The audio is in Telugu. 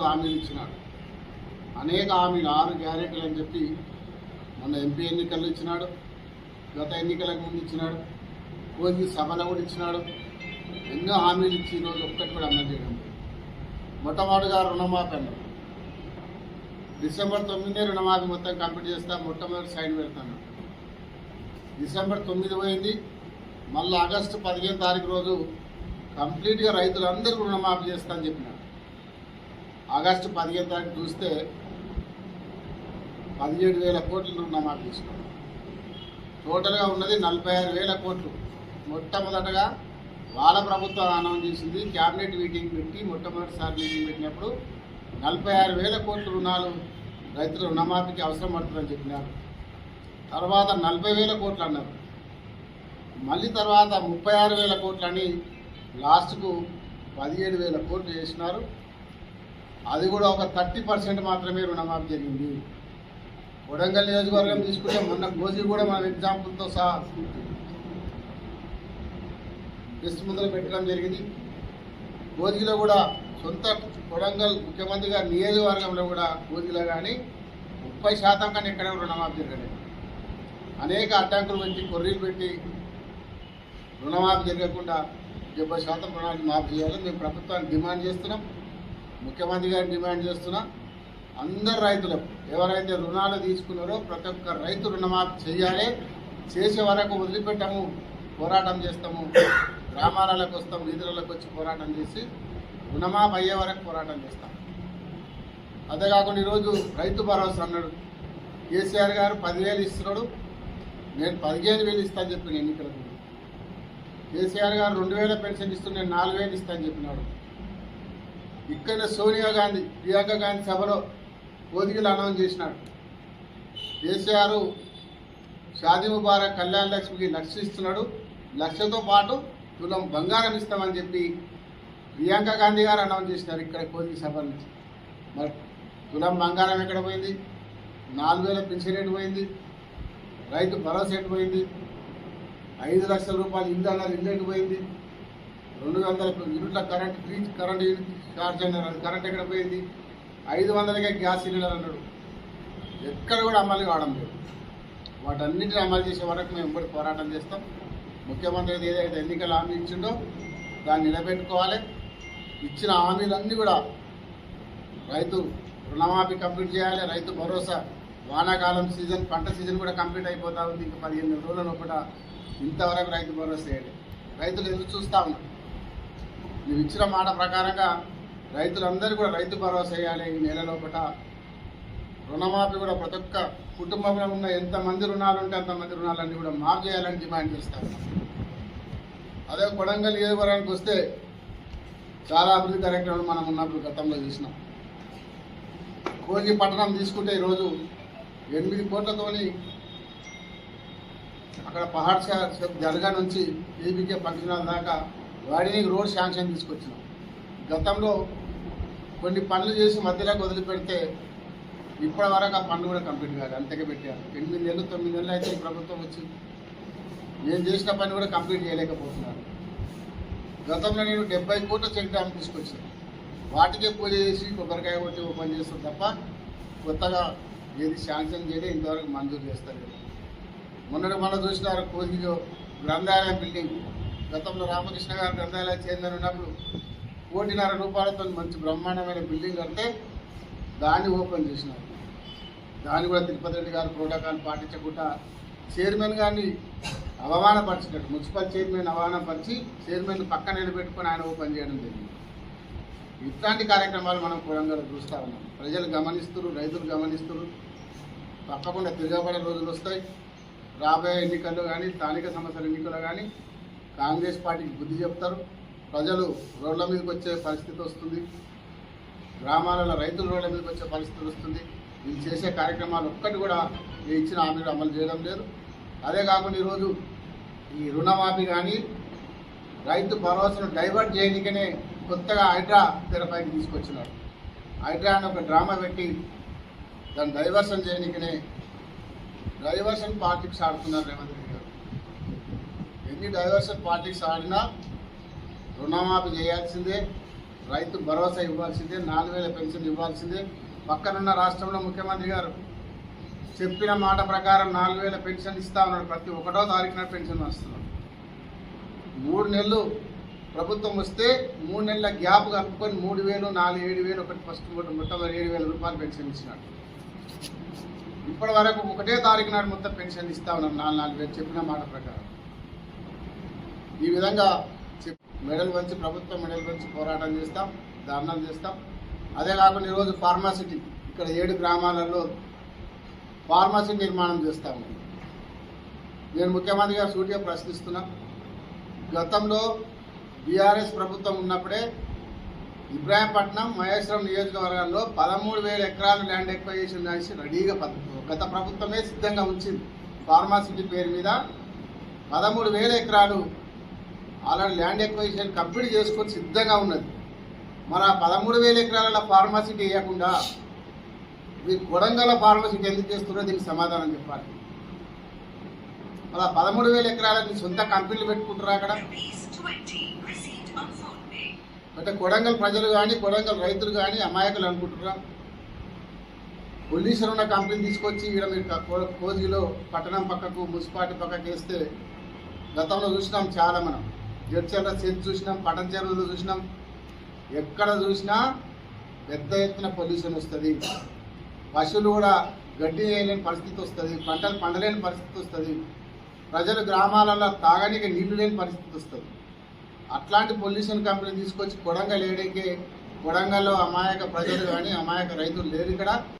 హామీలు ఇచ్చినాడు. అనేక హామీలు 6 గ్యారెంటీలు అని చెప్పి మొన్న ఎంపీ ఎన్నికల్లో ఇచ్చినాడు, గత ఎన్నికలకు ముందు ఇచ్చినాడు, రోజు సభలో కూడా ఇచ్చినాడు. ఎన్నో హామీలు ఇచ్చి ఈరోజు ఒక్కటి కూడా అమలు చేయడం. మొట్టమొదటిగా రుణమాఫీ అన్నారు. డిసెంబర్ 9 రుణమాఫీ మొత్తం కంప్లీట్ చేస్తా, మొట్టమొదటి సైన్ పెడతాను. డిసెంబర్ 9 పోయింది, మళ్ళీ ఆగస్టు 15 తారీఖు రోజు కంప్లీట్గా రైతులందరికీ రుణమాఫీ చేస్తా అని చెప్పినాడు. ఆగస్టు 15 తారీఖు చూస్తే 17,000 కోట్లు రుణమాఫీ చేసినాడు. టోటల్గా ఉన్నది 46,000 కోట్లు. మొట్టమొదటగా వాళ్ళ ప్రభుత్వం అనౌన్స్ చేసింది, క్యాబినెట్ మీటింగ్ పెట్టి మొట్టమొదటిసారి మీటింగ్ పెట్టినప్పుడు 46,000 కోట్ల రుణాలు రైతుల రుణమాఫీకి అవసరం పడుతుందని చెప్పినారు. తర్వాత 40,000 కోట్లు అన్నారు. మళ్ళీ తర్వాత 36,000 కోట్లు అని లాస్ట్కు 17,000 కోట్లు చేసినారు. అది కూడా ఒక 30% మాత్రమే రుణమాఫీ జరిగింది. వరంగల్ నియోజకవర్గం తీసుకుంటే మొన్న గోజీ కూడా మన ఎగ్జాంపుల్తో సహా టెస్ట్ ముందర పెట్టడం జరిగింది. గోజిలో కూడా సొంత వరంగల్ ముఖ్యమంత్రి గారి నియోజకవర్గంలో కూడా గోజిలో కానీ 30% కానీ ఎక్కడ రుణమాఫీ జరగలేదు. అనేక అడ్డంకులు పెట్టి కొర్రీలు పెట్టి రుణమాఫీ జరగకుండా 70% రుణాలు మాఫీ చేయాలని మేము ప్రభుత్వాన్ని డిమాండ్ చేస్తున్నాం, ముఖ్యమంత్రి గారిని డిమాండ్ చేస్తున్నాం. అందరు రైతులకు ఎవరైతే రుణాలు తీసుకున్నారో ప్రతి ఒక్క రైతు రుణమాఫీ చేయాలి. చేసే వరకు వదిలిపెట్టాము, పోరాటం చేస్తాము, గ్రామాలకు వస్తాం, వీధులకు వచ్చి పోరాటం చేసి రుణమాఫీ అయ్యే వరకు పోరాటం చేస్తాం. అంతేకాకుండా ఈరోజు రైతు భరోసా అన్నాడు. కేసీఆర్ గారు 10,000 ఇస్తున్నాడు, నేను 15,000 ఇస్తాను చెప్పిన ఎన్నికలకు. కేసీఆర్ గారు 2,000 పెన్షన్ ఇస్తున్నా, నేను 4,000 ఇస్తాను చెప్పినాడు. ఇక్కడ సోనియా గాంధీ, ప్రియాంక గాంధీ సభలో కోదిగిలు అనౌన్స్ చేసినాడు. కేసీఆర్ షాదీ ముబారక్ కళ్యాణ లక్ష్మికి 1,00,000 ఇస్తున్నాడు, 1,00,000తో పాటు తులం బంగారం ఇస్తామని చెప్పి ప్రియాంక గాంధీ గారు అనౌన్స్ చేసినారు ఇక్కడ కోదిగి సభ నుంచి. మరి తులం బంగారం ఎక్కడ పోయింది? 4,000 పెన్షన్ ఎటు పోయింది? రైతు భరోసా ఎటు పోయింది? 5 లక్షల రూపాయలు ఇల్లు అన్నారు, ఇల్లు ఎటు పోయింది? 200 యూనిట్ల కరెంట్ ఫ్రీ కరెంట్ ఛార్జ్ అన్నారు, కరెంట్ ఎక్కడ పోయింది? 500కే గ్యాస్ సిలిండర్ అన్నాడు. ఎక్కడ కూడా అమలు కావడం లేదు. వాటన్నింటినీ అమలు చేసే వరకు మేము కూడా పోరాటం చేస్తాం. ముఖ్యమంత్రి ఏదైతే ఎన్నికల హామీ ఇచ్చిండో దాన్ని నిలబెట్టుకోవాలి. ఇచ్చిన హామీలన్నీ కూడా రైతు రుణమాఫీ కంప్లీట్ చేయాలి. రైతు భరోసా వానాకాలం సీజన్, పంట సీజన్ కూడా కంప్లీట్ అయిపోతూ ఉంది. ఇంకా 15 రోజుల లోపల ఇంతవరకు రైతు భరోసా చేయాలి. రైతులు ఎదురు చూస్తూ ఉన్నారు. నువ్వు ఇచ్చిన మాట ప్రకారంగా రైతులందరూ కూడా రైతు భరోసా వేయాలి. ఈ నెల లోపల రుణమాఫీ కూడా ప్రతి ఒక్క కుటుంబంలో ఉన్న ఎంతమంది రుణాలు ఉంటే అంతమంది రుణాలన్నీ కూడా మాఫ్ చేయాలని డిమాండ్ చేస్తారు. అదే కొడంగల్ నియోజకవర్గానికి వస్తే చాలా అభివృద్ధి కార్యక్రమాలు మనం ఉన్నప్పుడు గతంలో చూసినాం. కోజి పట్టణం తీసుకుంటే ఈరోజు 8 కోట్లతోని అక్కడ పహాడ్ దర్గా నుంచి ఏబీకే పంచనాల దాకా వాడిని రోడ్ శాంక్షన్ తీసుకొచ్చినాం. గతంలో కొన్ని పనులు చేసి మధ్యలోకి వదిలిపెడితే ఇప్పటి వరకు ఆ పనులు కూడా కంప్లీట్ కాదు, అంతకే పెట్టారు. 8 నెలలు 9 నెలలు అయితే ఈ ప్రభుత్వం వచ్చి నేను చేసిన పని కూడా కంప్లీట్ చేయలేకపోతున్నారు. గతంలో నేను 70 కోట్ల చెక్ డ్యామ్ తీసుకొచ్చాను. వాటికే పూజ చేసి కొబ్బరికాయ కొట్టి ఓపెన్ చేస్తాం తప్ప కొత్తగా ఏది శాంక్షన్ చేయలే, ఇంతవరకు మంజూరు చేస్తారు. మొన్న చూసినారు కోజిలో గ్రంథాలయం బిల్డింగ్. గతంలో రామకృష్ణ గారు గ్రంథాలయ చైర్మన్ ఉన్నప్పుడు 1,50,00,000 రూపాయలతో మంచి బ్రహ్మాండమైన బిల్డింగ్ కడితే దాన్ని ఓపెన్ చేసినారు. దాన్ని కూడా తిరుపతి రెడ్డి గారు ప్రోటోకాల్ పాటించకుండా చైర్మన్ గారిని అవమానపరిచినట్టు, మున్సిపల్ చైర్మన్ అవమానపరిచి చైర్మన్ పక్కన నిలబెట్టుకొని ఆయన ఓపెన్ చేయడం జరిగింది. ఇట్లాంటి కార్యక్రమాలు మనం కొడంగల్ చూస్తూ ఉన్నాం. ప్రజలు గమనిస్తున్నారు, రైతులు గమనిస్తున్నారు. తప్పకుండా తిరగబడే రోజులు వస్తాయి. రాబోయే ఎన్నికల్లో కానీ స్థానిక సంస్థల ఎన్నికల్లో కానీ కాంగ్రెస్ పార్టీకి బుద్ధి చెప్తారు. ప్రజలు రోడ్ల మీదకి వచ్చే పరిస్థితి వస్తుంది. గ్రామాలలో రైతులు రోడ్ల మీదకి వచ్చే పరిస్థితి వస్తుంది. వీళ్ళు చేసే కార్యక్రమాలు ఒక్కటి కూడా ఇచ్చిన హామీలు అమలు చేయడం లేదు. అదే కాకుండా ఈరోజు ఈ రుణమాఫీ కానీ రైతు భరోసాను డైవర్ట్ చేయడానికనే కొత్తగా హైడ్రా తెరపైకి తీసుకొచ్చినారు. హైడ్రా అని ఒక డ్రామా పెట్టి దాన్ని డైవర్షన్ చేయడానికనే డైవర్షన్ పాలిటిక్స్ ఆడుతున్నారు రేవంత్ రెడ్డి గారు. ఎన్ని డైవర్షన్ పాలిటిక్స్ ఆడినా రుణమాఫీ చేయాల్సిందే, రైతు భరోసా ఇవ్వాల్సిందే, 4,000 పెన్షన్ ఇవ్వాల్సిందే. పక్కనున్న రాష్ట్రంలో ముఖ్యమంత్రి గారు చెప్పిన మాట ప్రకారం 4,000 పెన్షన్ ఇస్తా ఉన్నాడు. ప్రతి 1వ తారీఖున పెన్షన్ వస్తున్నాడు. 3 నెలలు ప్రభుత్వం వస్తే 3 నెలల గ్యాప్ కలుపుకొని 3,000, 4,000, 7,000 ఒకటి ఫస్ట్ మొత్తం 7,000 రూపాయలు పెన్షన్ ఇచ్చినాడు. ఇప్పటి వరకు 1వ తారీఖు నాడు మొత్తం పెన్షన్ ఇస్తా ఉన్నాం 4,000 చెప్పిన మాట ప్రకారం. ఈ విధంగా మెడల్ వంచి ప్రభుత్వం మెడల్ వంచి పోరాటం చేస్తాం, ధర్నాలు చేస్తాం. అదే కాకుండా ఈరోజు ఫార్మాసిటీ ఇక్కడ 7 గ్రామాలలో ఫార్మసీ నిర్మాణం చేస్తాము. నేను ముఖ్యమంత్రి గారు సూటిగా ప్రశ్నిస్తున్నా. గతంలో బీఆర్ఎస్ ప్రభుత్వం ఉన్నప్పుడే ఇబ్రాహీంపట్నం, మహేశ్వరం నియోజకవర్గాల్లో 13,000 ఎకరాలు ల్యాండ్ ఎక్వైజేషన్ చేసి రెడీగా గత ప్రభుత్వమే సిద్ధంగా ఉంచింది. ఫార్మాసిటీ పేరు మీద 13,000 ఎకరాలు ఆల్రెడీ ల్యాండ్ ఎక్వైజేషన్ కంప్లీట్ చేసుకొని సిద్ధంగా ఉన్నది. మరి ఆ 13,000 ఎకరాల ఫార్మాసిటీ వేయకుండా మీరు కొడంగల్ ఫార్మసీకి ఎందుకు చేస్తున్నారో దీనికి సమాధానం చెప్పాలి. అలా 13,000 ఎకరాలకు సొంత కంపెనీలు పెట్టుకుంటారా అక్కడ? అంటే కొడంగల్ ప్రజలు కానీ కొడంగల్ రైతులు కానీ అమాయకులు అనుకుంటున్నారా? పొల్యూషన్ ఉన్న కంపెనీ తీసుకొచ్చి ఇక్కడ మీరు కోజిలో పట్టణం పక్కకు మున్సిపాలిటీ పక్కకు వేస్తే గతంలో చూసినాం చాలా. మనం జడ్చర్ల చెరువు చూసినాం, పట్టణ చెరువులు చూసినాం. ఎక్కడ చూసినా పెద్ద ఎత్తున పొల్యూషన్ వస్తుంది. పశువులు కూడా గడ్డి వేయలేని పరిస్థితి వస్తుంది, పంటలు పండలేని పరిస్థితి వస్తుంది, ప్రజలు గ్రామాలలో తాగడానికి నీళ్లు లేని పరిస్థితి వస్తుంది. అట్లాంటి పొల్యూషన్ కంపెనీ తీసుకొచ్చి కొడంగల్ ఏడైతే కొడంగల్లో అమాయక ప్రజలు కానీ అమాయక రైతులు లేరు ఇక్కడ.